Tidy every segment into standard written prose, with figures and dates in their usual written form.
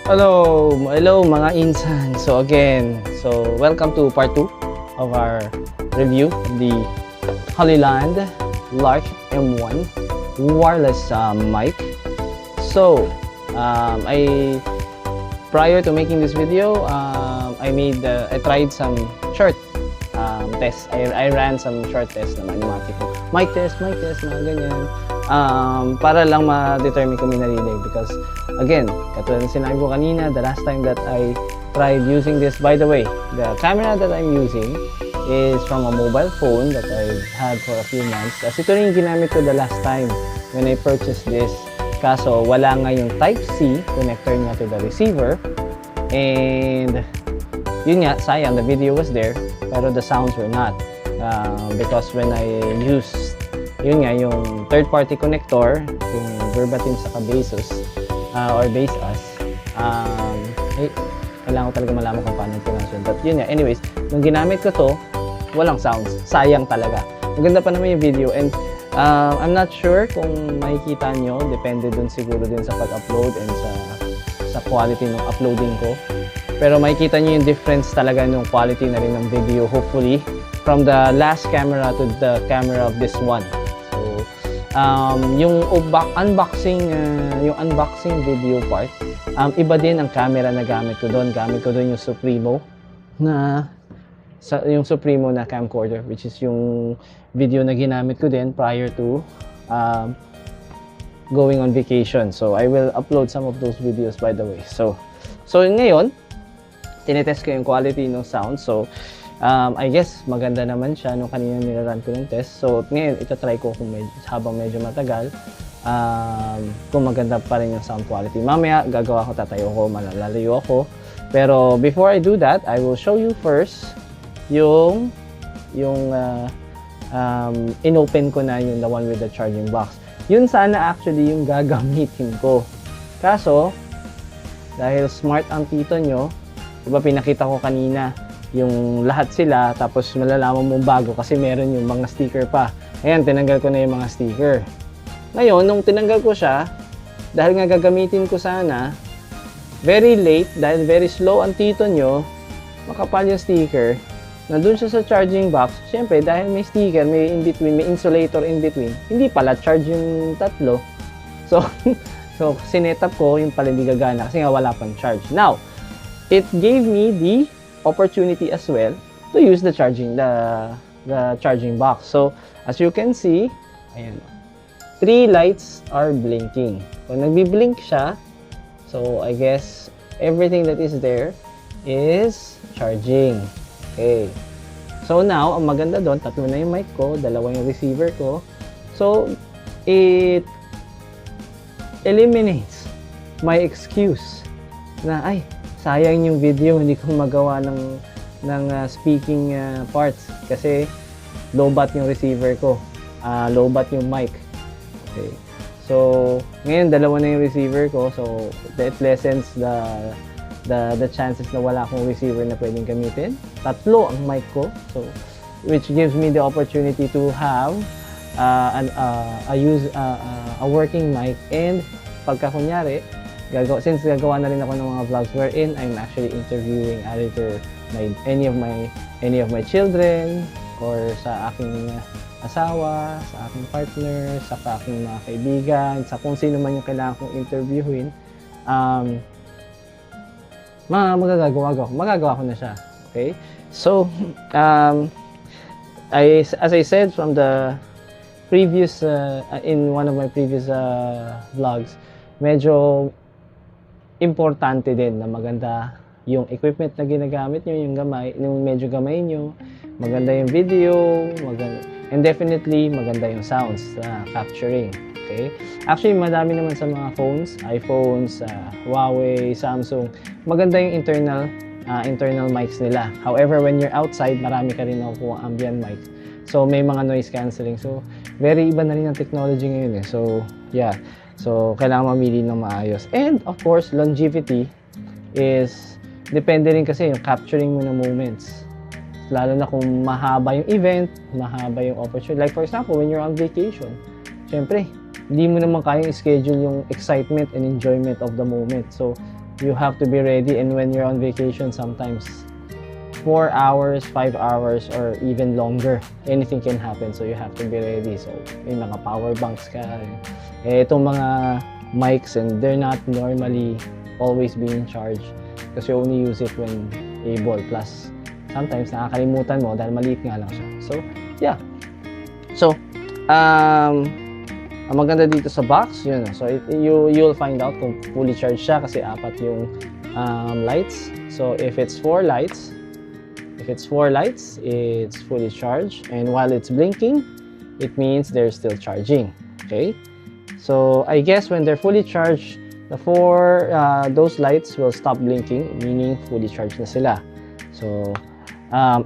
Hello mga insan. Welcome to part 2 of our review of the Hollyland Lark M1 wireless mic. Prior to making this video, I tried some short tests. I ran some short tests naman, yung mga tipo mic test, mga ganyan. Para lang ma-determine kung may narinig, because again, katulad ng sinabi ko kanina, the last time that I tried using this, by the way, the camera that I'm using is from a mobile phone that I've had for a few months. As ito rin yung ginamit ko the last time when I purchased this, kaso wala nga yung Type-C connector niya to the receiver, and yun nga, sayang, the video was there pero the sounds were not, because when I used yun nga, yung third-party connector, yung verbatim sa Baseus, or Baseus, kailangan ko talaga malaman kung paano pronounce yun. But yun nga, anyways, nung ginamit ko to, walang sounds. Sayang talaga. Maganda pa naman yung video, and I'm not sure kung makikita nyo, depende dun siguro din sa pag-upload and sa quality ng uploading ko. Pero makikita nyo yung difference talaga ng quality na rin ng video, hopefully, from the last camera to the camera of this one. Yung unboxing video part, iba din ang camera na gamit ko doon. Gamit ko doon yung Supremo na camcorder, which is yung video na ginamit ko din prior to going on vacation. So I will upload some of those videos, by the way. So ngayon, tinetest ko yung quality ng sound. So I guess maganda naman siya nung kanina nilaran ko ng test. So ngayon itatry ko kung habang medyo matagal, kung maganda pa rin yung sound quality. Mamaya gagawa ko, tatayo ko, malalayo ako. Pero before I do that, I will show you first yung inopen ko na yung the one with the charging box. Yun sana actually yung gagamitin ko. Kaso dahil smart ang tito nyo, diba pinakita ko kanina yung lahat sila, tapos malalaman mo bago kasi meron yung mga sticker pa. Ayan, tinanggal ko na yung mga sticker. Ngayon, nung tinanggal ko siya, dahil nga gagamitin ko sana, very late, dahil very slow ang tito nyo, makapal yung sticker, nandun siya sa charging box. Siyempre, dahil may sticker, may in between, may insulator in between, hindi pala charge yung tatlo. So sinet up ko, yung pala hindi gagana kasi nga wala pang charge. Now, it gave me the opportunity as well to use the charging box. So as you can see, ayan, 3 lights are blinking. Kung nagbi-blink siya, so I guess everything that is there is charging. Okay. So now, ang maganda doon, tatlo na yung mic ko, dalawa yung receiver ko. So it eliminates my excuse na sayang yung video, hindi ko magawa ng speaking parts kasi low-bat yung receiver ko, low-bat yung mic. Okay. So, ngayon dalawa na yung receiver ko, so that lessens the chances na wala akong receiver na pwedeng gamitin. Tatlo ang mic ko, so which gives me the opportunity to have a working mic, and pagka kunyari since gagawa na rin ako ng mga vlogs wherein I'm actually interviewing either any of my children, or sa aking asawa, sa aking partner, sa aking mga kaibigan, sa kung sino man yung kailangan kong interviewin, magagawa ko na siya. Okay? So, as I said from the previous, in one of my previous vlogs, medyo importante din na maganda yung equipment na ginagamit nyo, yung medyo gamay nyo, maganda yung video, and definitely maganda yung sounds capturing. Okay? Actually, madami naman sa mga phones, iPhones, Huawei, Samsung, maganda yung internal mics nila. However, when you're outside, marami ka rin nakukuha ambient mics. So, may mga noise cancelling. So, very iba na rin ang technology ngayon eh. So, yeah. So, kailangan mamili ng maayos. And, of course, longevity is depende rin kasi yung capturing mo ng moments. Lalo na kung mahaba yung event, mahaba yung opportunity. Like, for example, when you're on vacation, syempre, hindi mo naman kayang schedule yung excitement and enjoyment of the moment. So, you have to be ready. And when you're on vacation, sometimes 4 hours, 5 hours, or even longer, anything can happen. So you have to be ready. So may mga power banks ka. Itong mga mics, and they're not normally always being charged because you only use it when able. Plus, sometimes nakakalimutan mo dahil maliit nga lang siya. So, yeah. So, ang maganda dito sa box, yun. So, you'll find out kung fully charged siya kasi 4 yung lights. So, if it's 4 lights, it's fully charged. And while it's blinking, it means they're still charging. Okay? So, I guess when they're fully charged, those lights will stop blinking, meaning fully charged na sila. So,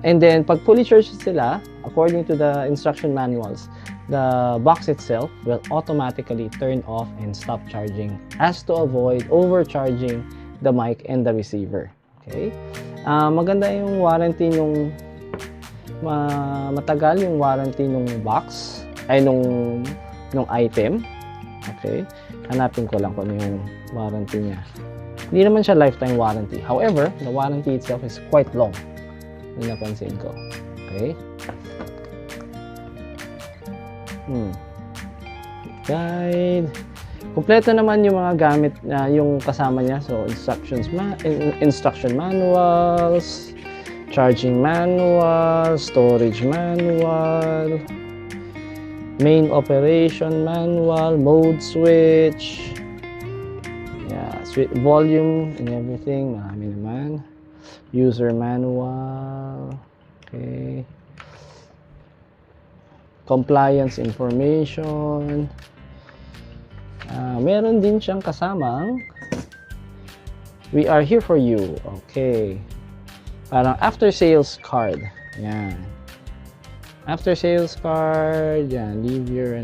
and then, pag fully charged sila, according to the instruction manuals, the box itself will automatically turn off and stop charging as to avoid overcharging the mic and the receiver. Okay? Maganda yung warranty nung matagal yung warranty nung box ay nung item. Okay? Hanapin ko lang kung ano yung warranty niya. Hindi naman siya lifetime warranty. However, the warranty itself is quite long. Yung napansin ko. Okay? Guide. Kompleto naman yung mga gamit na yung kasama niya. So, instruction manuals, charging manual, storage manual, main operation manual, mode switch, volume and everything. Marami naman. User manual. Okay. Compliance information. Meron din siyang kasamang we are here for you. Okay. Parang after sales card. Yan. After sales card. Yan. Leave your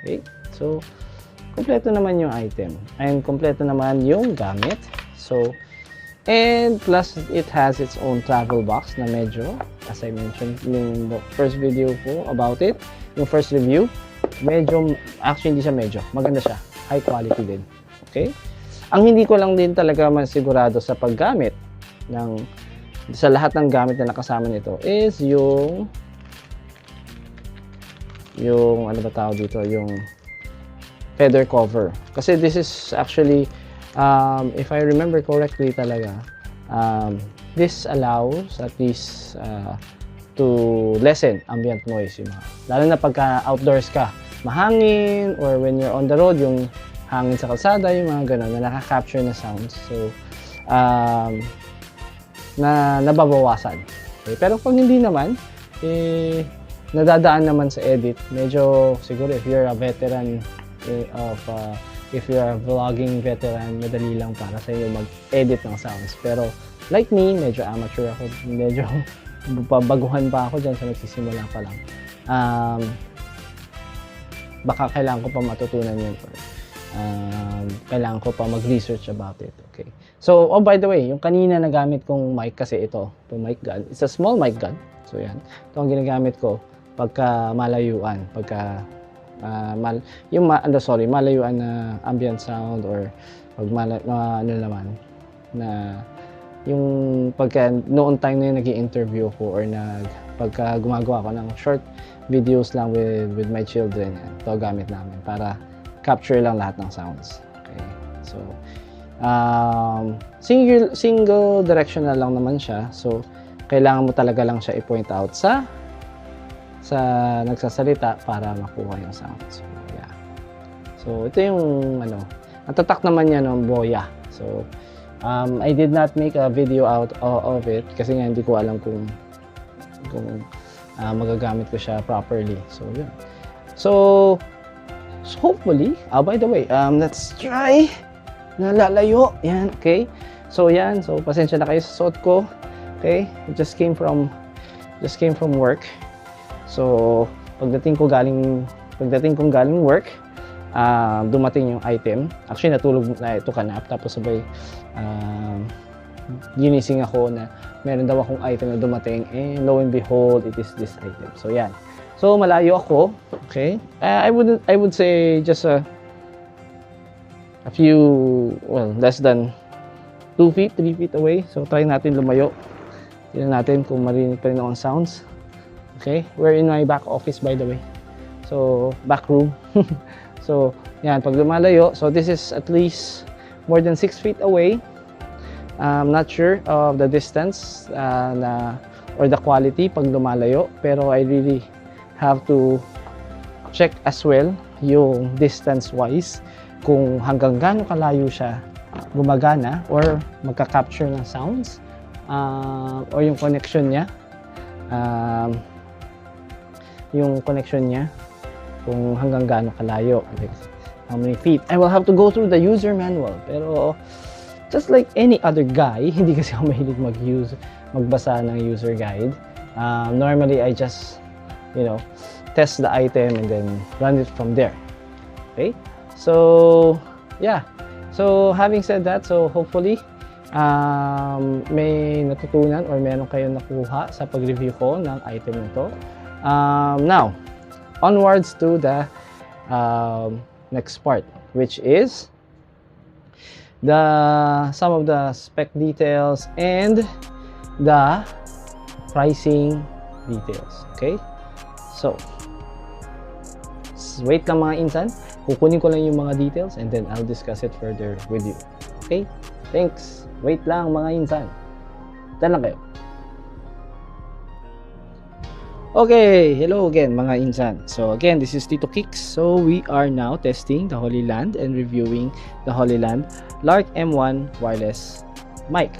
okay. So, kompleto naman yung item. And kompleto naman yung gamit. So, and plus it has its own travel box na medyo, as I mentioned yung first video ko about it, yung first review, medyo, actually hindi siya medyo, maganda siya, high quality din. Okay? Ang hindi ko lang din talaga masigurado sa paggamit sa lahat ng gamit na nakasama nito is yung ano ba tawag dito, yung feather cover. Kasi this is actually if I remember correctly talaga, this allows at least to lessen ambient noise, yung lalo na pagka outdoors ka, mahangin, or when you're on the road, yung hangin sa kalsada, yung mga gano'n na nakaka-capture na sounds. So, nababawasan. Okay? Pero pag hindi naman, nadadaan naman sa edit. Medyo, siguro if you're a veteran if you're a vlogging veteran, madali lang para sa iyo mag-edit ng sounds. Pero like me, medyo amateur ako, medyo baguhan pa ako dyan sa nagsisimula pa lang. Baka kailangan ko pa matutunan yun. Kailangan ko pa mag-research about it. Okay. So, by the way, yung kanina nagamit kong mic kasi ito mic gun. It's a small mic gun. So, yan. Ito ang ginagamit ko pagka malayuan, pagka malayuan na ambient sound, or pag ano naman na yung pagka noon time na yung nag-i-interview ko, or pagka gumagawa ko ng short videos lang with my children, ito gamit namin para capture lang lahat ng sounds. Okay. So single directional lang naman siya, so kailangan mo talaga lang siya i-point out sa nagsasalita para makuha yung sound. So, yeah. So, ito yung, ang tatak naman niya ng boya. So, I did not make a video out of it kasi nga hindi ko alam kung magagamit ko siya properly. So, yeah. So hopefully, by the way, let's try na lalayo. Yan, okay? So, yan. So, pasensya na kayo sa suot ko. Okay? It just came from work. So, pagdating kong galing work, dumating yung item. Actually, natulog na ito kanap. Tapos sabay, ginising ako na meron daw akong item na dumating. And lo and behold, it is this item. So, yan. So, malayo ako. Okay? I would say just a few, well, less than 2 feet, 3 feet away. So try natin lumayo. Tignan natin kung marinig pa rin ako ang sounds. Okay, we're in my back office by the way. So, back room. So, yan, pag lumalayo, so this is at least more than 6 feet away. I'm not sure of the distance or the quality pag lumalayo, pero I really have to check as well yung distance-wise kung hanggang gaano kalayo siya gumagana or magka-capture ng sounds or yung connection niya. Kung hanggang gaano kalayo, like how many feet. I will have to go through the user manual, pero just like any other guy, hindi kasi ako mahilig magbasa ng user guide. Normally I just, test the item and then run it from there. Okay, so yeah, so having said that, so hopefully may natutunan or meron kayong nakuha sa pag-review ko ng item nito. Now onwards to the next part, which is some of the spec details and the pricing details. Okay, so wait lang mga insan, kukunin ko lang yung mga details and then I'll discuss it further with you. Okay, thanks, wait lang mga insan, dyan lang kayo. Okay, hello again mga insan. So again, this is Tito Kicks. So we are now testing the Holy Land and reviewing the Holy Land Lark M1 wireless mic.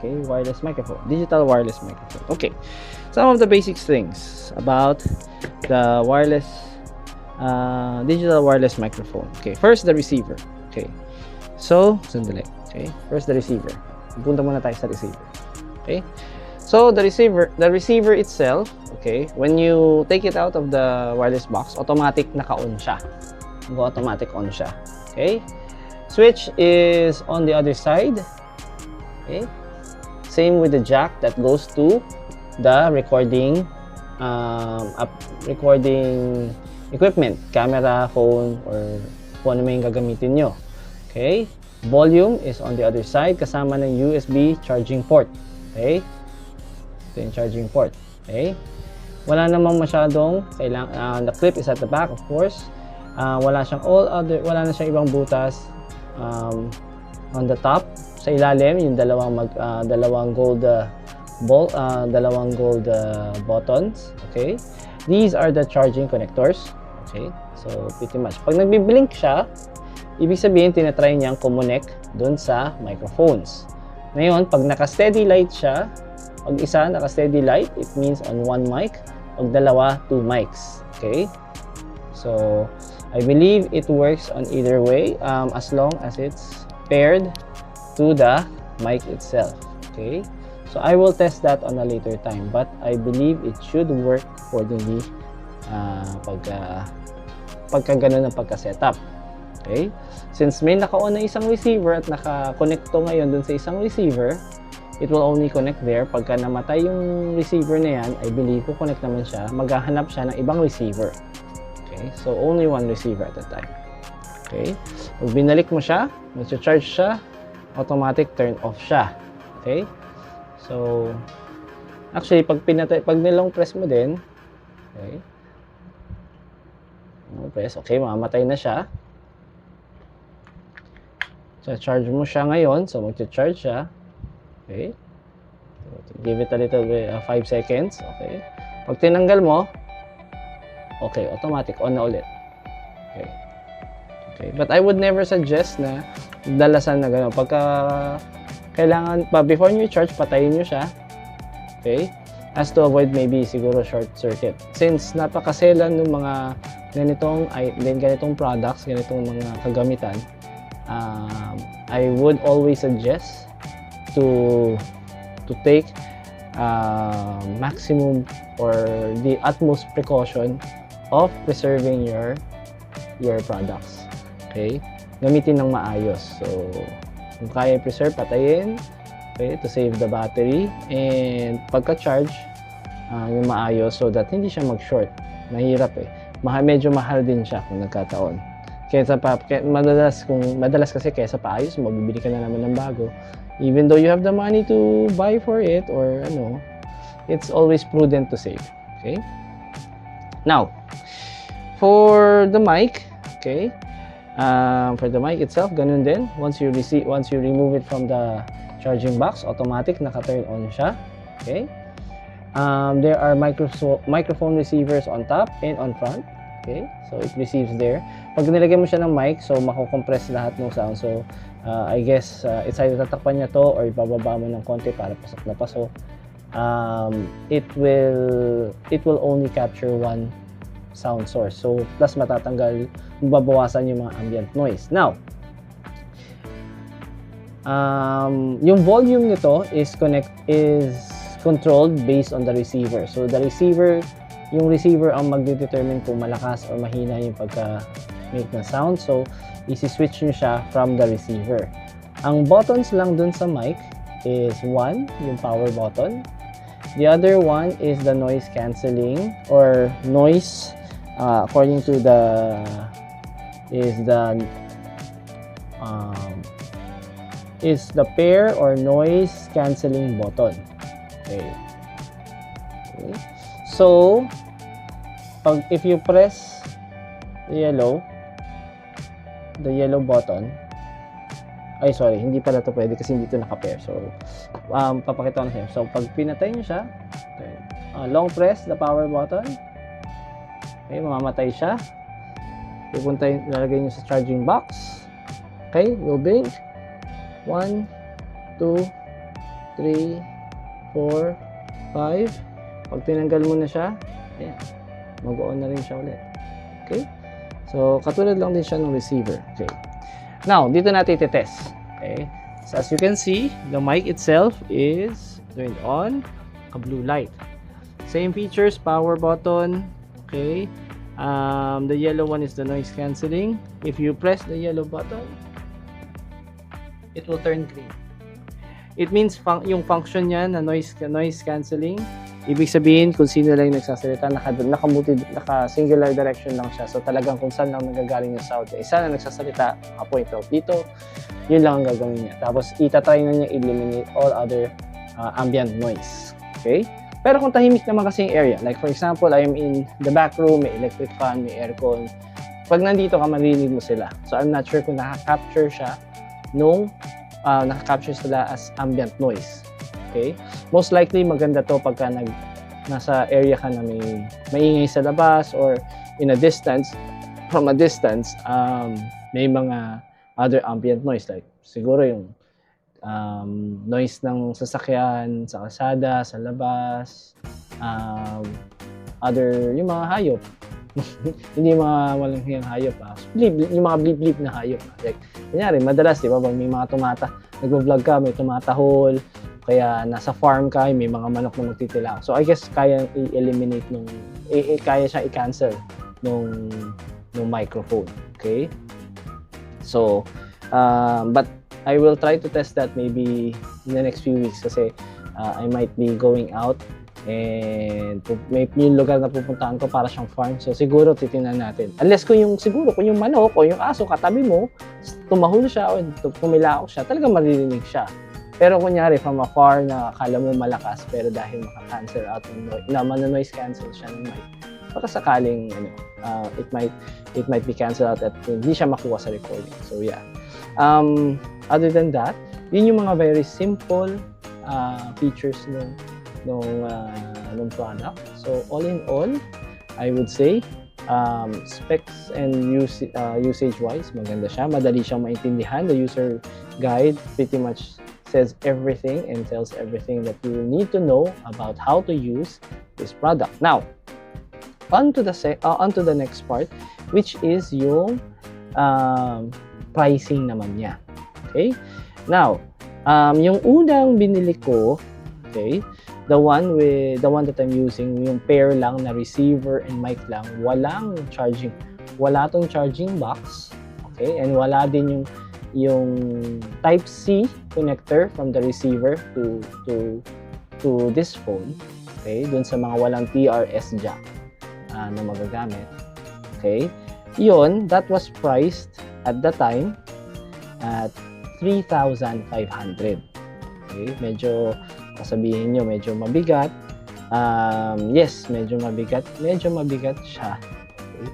Okay, wireless microphone, digital wireless microphone. Okay, some of the basic things about the wireless digital wireless microphone. Okay, first the receiver. Okay, so sandali. Okay, first the receiver. Punta muna tayo sa receiver. Okay, so the receiver itself, okay, when you take it out of the wireless box, automatic naka-on siya. Automatic on siya. Okay, switch is on the other side. Okay, same with the jack that goes to the recording equipment, camera, phone, or kung ano may gagamitin nyo. Okay, volume is on the other side kasama ng USB charging port. Okay, ito yung charging port. Okay, wala namang masyadong kailangan. The clip is at the back, of course. Wala na siyang ibang butas on the top. Sa ilalim, yung dalawang gold buttons. Okay, these are the charging connectors. Okay, so pretty much pag nagbi-blink siya, ibig sabihin tinatry niyang kumonek doon sa microphones. Ngayon, pag naka-steady light siya, pag isa naka-steady light, it means on one mic. Pag dalawa, 2 mics. Okay, so I believe it works on either way, as long as it's paired to the mic itself. Okay, so I will test that on a later time, but I believe it should work accordingly pagka ganun ang pagka-setup. Okay, since may naka-on na isang receiver at naka-connecto ngayon dun sa isang receiver, it will only connect there. Pagka namatay yung receiver na yan, I believe connect naman siya, maghahanap siya ng ibang receiver. Okay, so only one receiver at a time. Okay, pag binalik mo siya, mag-charge siya, automatic turn off siya. Okay, so actually pag nilong press mo din, okay, press, okay, mamamatay na siya. So charge mo siya ngayon, so mag-charge siya. Okay, so, give it a little bit 5 seconds. Okay, pag tinanggal mo, okay, automatic on na ulit. Okay, okay, but I would never suggest na dalasan na gano'n. Pagka kailangan pa, before you charge, patayin nyo siya. Okay, as to avoid maybe siguro short circuit. Since napakaselan ng mga ganitong products, ganitong mga kagamitan, I would always suggest to take maximum or the utmost precaution of preserving your products. Okay, gamitin ng maayos. So kung kaya preserve, patayin, okay, to save the battery, and pagka-charge yung maayos so that hindi siya mag-short. Mahirap medyo mahal din siya kung nagkataon. Madalas kasi kaysa paayos mo, bibili ka na naman ng bago. Even though you have the money to buy for it or ano, it's always prudent to save. Okay? Now, for the mic, okay? For the mic itself, ganun din. Once you remove it from the charging box, automatic naka-turn on siya. Okay? There are microphone receivers on top and on front. Okay? So it receives there. Pag nilagay mo siya ng mic, so mako-compress lahat ng sound. So I guess it's either tatakpan niya to or ibababa mo ng konti para pasok na pasok. It will only capture one sound source. So plus matatanggal, mababawasan yung mga ambient noise. Now, yung volume nito is controlled based on the receiver. So the receiver, yung receiver ang magde-determine kung malakas or mahina yung pagka-make ng sound. So isi-switch nyo siya from the receiver. Ang buttons lang dun sa mic is one, yung power button. The other one is the noise cancelling or noise according to the pair or noise cancelling button. Okay. So if you press the yellow button, ay sorry, hindi pala ito pwede kasi hindi ito naka-pair. So papakita ko na sa inyo. So pag pinatay nyo siya, long press the power button, okay, mamamatay siya. Lalagay nyo sa charging box. Okay, will blink. 1, 2, 3, 4, 5. Pag tinanggal mo na siya, ayan, mag-on na rin siya ulit. Okay? So, katulad lang din siya ng receiver. Okay. Now, dito natin i-test. Okay? So, as you can see, the mic itself is turned on, a blue light. Same features, power button. Okay? The yellow one is the noise cancelling. If you press the yellow button, it will turn green. It means yung function niya na noise cancelling, ibig sabihin kung sino lang yung nagsasalita, naka-singular direction lang siya. So talagang kung saan lang nagagaling yung sound, isa na nagsasalita, point out dito, yun lang ang gagawin niya. Tapos itatry na niya eliminate all other ambient noise. Okay? Pero kung tahimik naman kasi yung area, like for example, I am in the back room, may electric fan, may aircon, pag nandito ka, marinig mo sila. So I'm not sure kung nakaka-capture siya nung nakaka-capture sila as ambient noise. Okay? Most likely maganda to pagka nasa area ka na may maingay sa labas or in a distance, from a distance, may mga other ambient noise like siguro yung noise ng sasakyan sa kalsada, sa labas, yung mga hayop. Hindi mga walang hiyang hayop. Yung mga blip-blip na hayop. Like, kunyari, madalas, di ba, pag may mga nag-vlog ka, may tumatahol, kaya nasa farm ka, may mga manok na magtitilaw. So, I guess, kaya i-eliminate kaya siya i-cancel nung microphone. Okay? So, but I will try to test that maybe in the next few weeks kasi I might be going out and may yung lugar na pupuntahan ko para siyang farm. So siguro titingnan natin. Unless kung yung manok o yung aso katabi mo, tumahol siya o tumilaok siya, talagang maririnig siya. Pero kunyari from afar na akala mo malakas pero dahil maka-cancel out ng noise cancel siya ng mic, baka sakaling it might be canceled out at hindi siya makuha sa recording. So yeah. Other than that, yun yung mga very simple features ng product. So all in all, I would say specs and usage wise, maganda siya, madali siyang maintindihan. The user guide pretty much says everything and tells everything that you need to know about how to use this product. Now, on to the next part, which is yung pricing naman niya. Okay? Now, yung unang binili ko, okay, the one that I'm using, yung pair lang na receiver and mic lang, wala tong charging box, okay, and wala din yung type C connector from the receiver to this phone, okay, dun sa mga walang TRS jack na magagamit, okay. Yun, that was priced at the time at 3,500. Okay, medyo sasabihin nyo, medyo mabigat. Yes, medyo mabigat siya. Okay.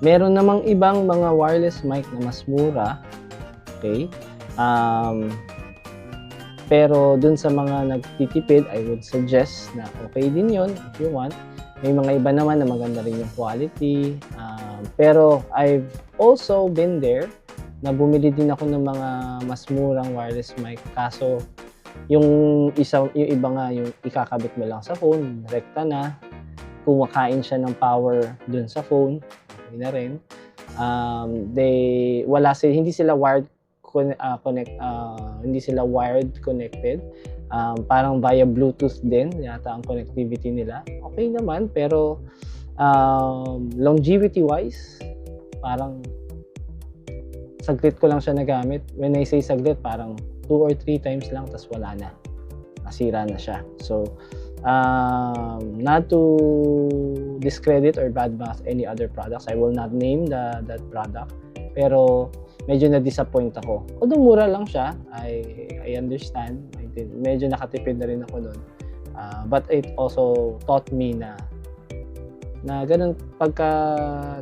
Meron namang ibang mga wireless mic na mas mura. Okay. Pero dun sa mga nagtitipid, I would suggest na okay din yon if you want. May mga iba naman na maganda rin yung quality. Pero I've also been there na bumili din ako ng mga mas murang wireless mic. Kaso yung iba nga, yung ikakabit mo lang sa phone, rekta na. Kumakain siya ng power dun sa phone, okay na rin. Hindi sila wired connected. Parang via Bluetooth din yata ang connectivity nila. Okay naman, pero longevity wise, parang saglit ko lang siya nagamit. When I say saglit, parang 2 or 3 times lang, tas wala na. Nasira na siya. So, not to discredit or badmouth any other products, I will not name that product. Pero medyo na-disappoint ako. Although mura lang siya, I understand. Medyo nakatipid na rin ako doon. But it also taught me na ganun, pagka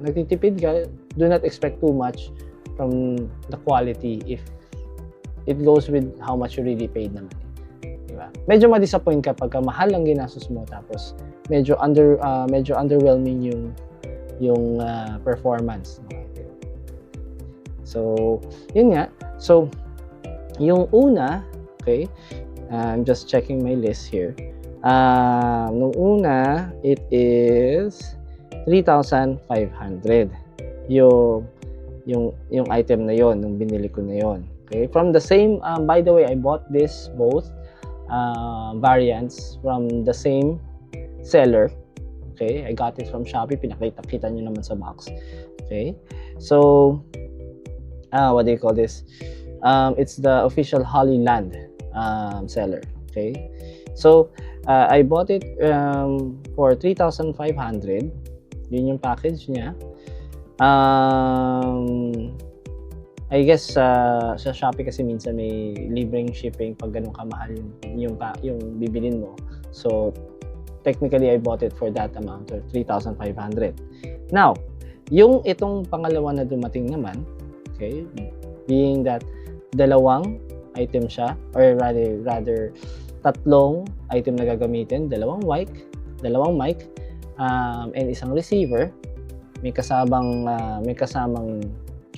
nagtitipid ka, do not expect too much from the quality if it goes with how much you really paid naman. Diba? Medyo ma-disappoint ka pagka mahal ang ginastos mo, tapos medyo underwhelming yung performance. So, yun nga. So, yung una, okay, I'm just checking my list here. Nung una, it is 3,500. Yung item na yon, nung binili ko na yon. Okay, from the same, by the way, I bought both variants from the same seller. Okay, I got it from Shopee. Pinakita nyo naman sa box. Okay, so what do you call this? It's the official Hollyland seller. Okay, so I bought it for 3,500. Yun yung package niya. I guess sa Shopee kasi minsan may libreng shipping pag ganun kamahal yung bibilin mo. So technically I bought it for that amount, or 3,500. Now, yung itong pangalawa na dumating naman, okay, being that dalawang item siya, or rather tatlong item na gagamitin, dalawang mic, and isang receiver, may kasamang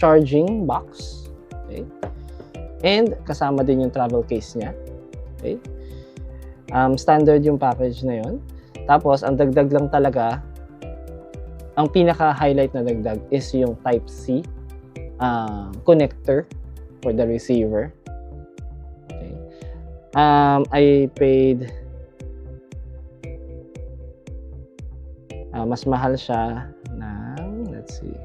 charging box, okay, and kasama din yung travel case niya, okay. Standard yung package na yon. Tapos ang dagdag lang talaga, ang pinaka-highlight na dagdag is yung Type-C connector for the receiver. Okay. I paid mas mahal siya ng, let's see,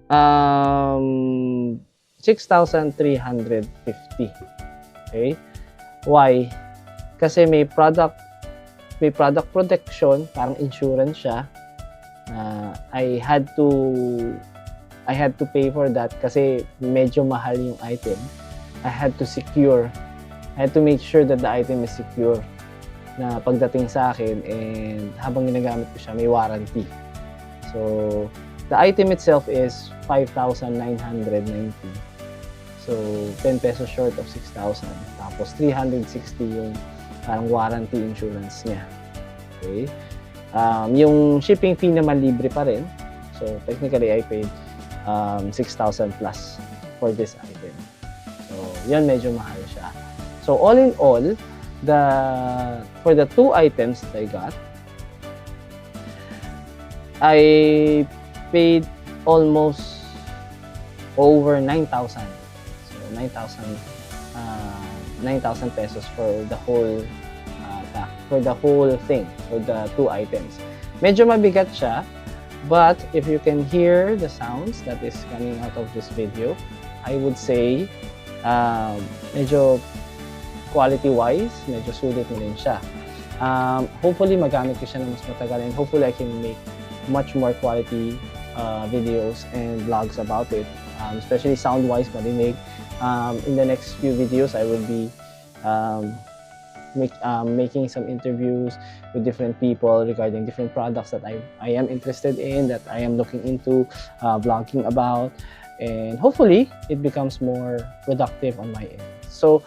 6,350. Okay? Why? Kasi may product protection, parang insurance siya. I had to pay for that kasi medyo mahal yung item. I had to make sure that the item is secure na pagdating sa akin, and habang ginagamit ko siya, may warranty. So, the item itself is 5,990. So, 10 pesos short of 6,000. Tapos, 360 yung parang warranty insurance niya. Okay? Yung shipping fee naman libre pa rin. So, technically, I paid 6,000 plus for this item. So, yan, medyo mahal siya. So, all in all, for the two items that I got, I paid almost over 9,000. So 9,000 pesos for the whole thing, for the two items. Medyo mabigat siya, but if you can hear the sounds that is coming out of this video, I would say medyo quality wise, medyo sulit na rin siya. Hopefully magamit ko siya ng mas matagal, and hopefully I can make much more quality videos and vlogs about it, especially sound-wise, marinig. In the next few videos, I will be making some interviews with different people regarding different products that I am interested in, that I am looking into vlogging about, and hopefully it becomes more productive on my end. So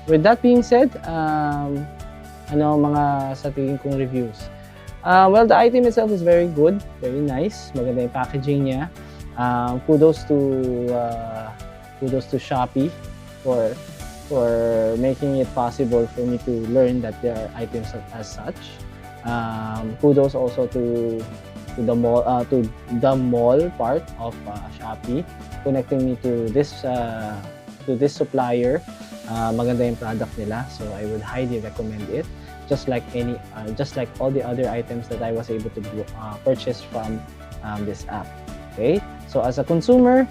with that being said, ano mga sa tingin kong reviews? Well, the item itself is very good, very nice, maganda yung packaging niya. Kudos to Shopee for making it possible for me to learn that there are items as such. Kudos also to the mall part of Shopee, connecting me to this supplier. Maganda yung product nila, so I would highly recommend it. Just like all the other items that I was able to purchase from this app. Okay, so as a consumer,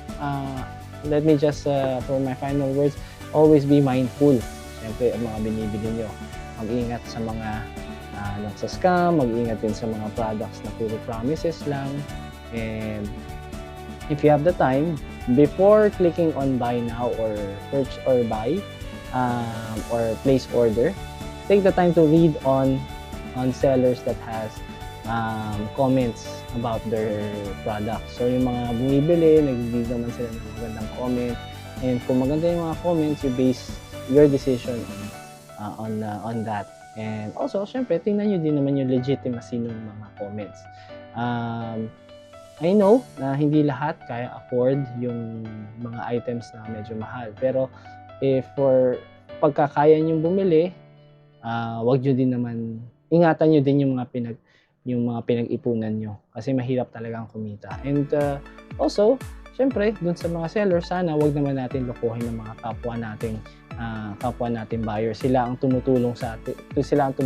let me just for my final words, always be mindful. Siyempre, ang mga binibili nyo, mag-ingat sa mga sa scam, mag-ingat din sa mga products na puro promises lang. And if you have the time, before clicking on buy now or purchase or buy or place order, take the time to read on sellers that has comments about their product. So yung mga bumibili, nagbibigay naman sila ng magandang comment. And kung maganda yung mga comments, you base your decision on that. And also, syempre, tingnan nyo din naman yung legitimacy ng mga comments. I know na hindi lahat kaya afford yung mga items na medyo mahal. Pero if for pagkakaya nyo bumili, wag nyo din naman, ingatan nyo din yung mga pinag-ipunan nyo. Kasi mahirap talagang kumita. And also, syempre, dun sa mga sellers, sana wag naman natin lokohin ng mga kapwa nating buyer. Sila ang tumutulong sa atin, sila ang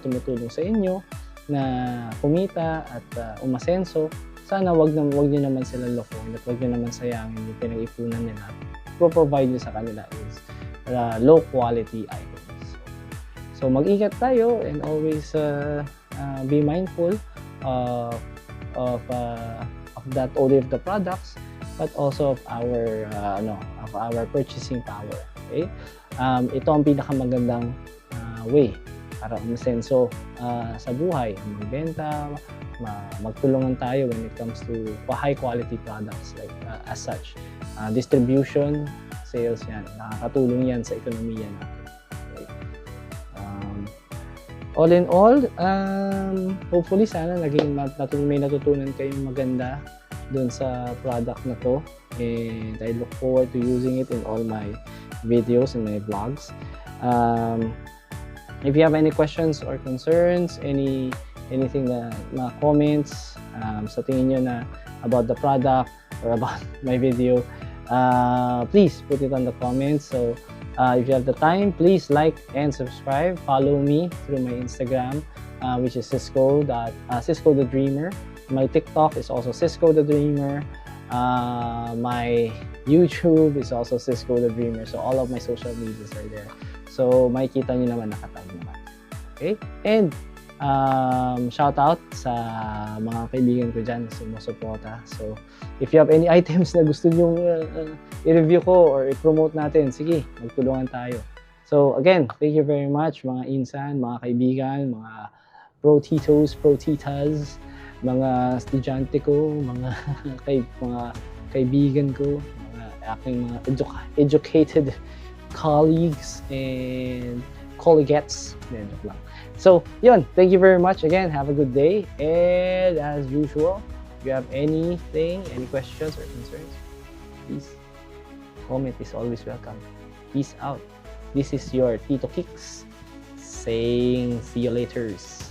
tumutulong sa inyo na kumita at umasenso. Sana wag nyo naman sila lokohin at wag nyo naman sayangin yung pinag-ipunan nila. Provide nyo sa kanila is low quality items. So mag-ingat tayo and always be mindful of not only of the products but also of our purchasing power. Okay? Ito ang pinakamagandang way para umasenso sa buhay, magbenta, magtulungan tayo when it comes to high quality products like as such. Distribution, sales, yan, nakakatulong yan sa ekonomiya natin. Okay? All in all, hopefully sana may natutunan kayong maganda dun sa product na to, and I look forward to using it in all my videos and my vlogs. If you have any questions or concerns, anything na comments sa tingin nyo na about the product or about my video, please put it on the comments. So if you have the time, please like and subscribe. Follow me through my Instagram, which is Cisco the Dreamer. My TikTok is also Cisco the Dreamer. My YouTube is also Cisco the Dreamer. So all of my social medias are there. So makikita nyo naman, nakatag naman. Okay? And shout out sa mga kaibigan ko dyan na sumusuporta. So if you have any items na gusto nyo i-review ko or i-promote natin, sige, magtulungan tayo. So again, thank you very much mga insan, mga kaibigan, mga pro-titos, pro-titas, mga estudyante ko, mga kaibigan ko, mga aking mga educated colleagues and colleagues. So, yun. Thank you very much again. Have a good day. And as usual, if you have anything, any questions or concerns, please comment is always welcome. Peace out. This is your Tito Kicks saying see you laters.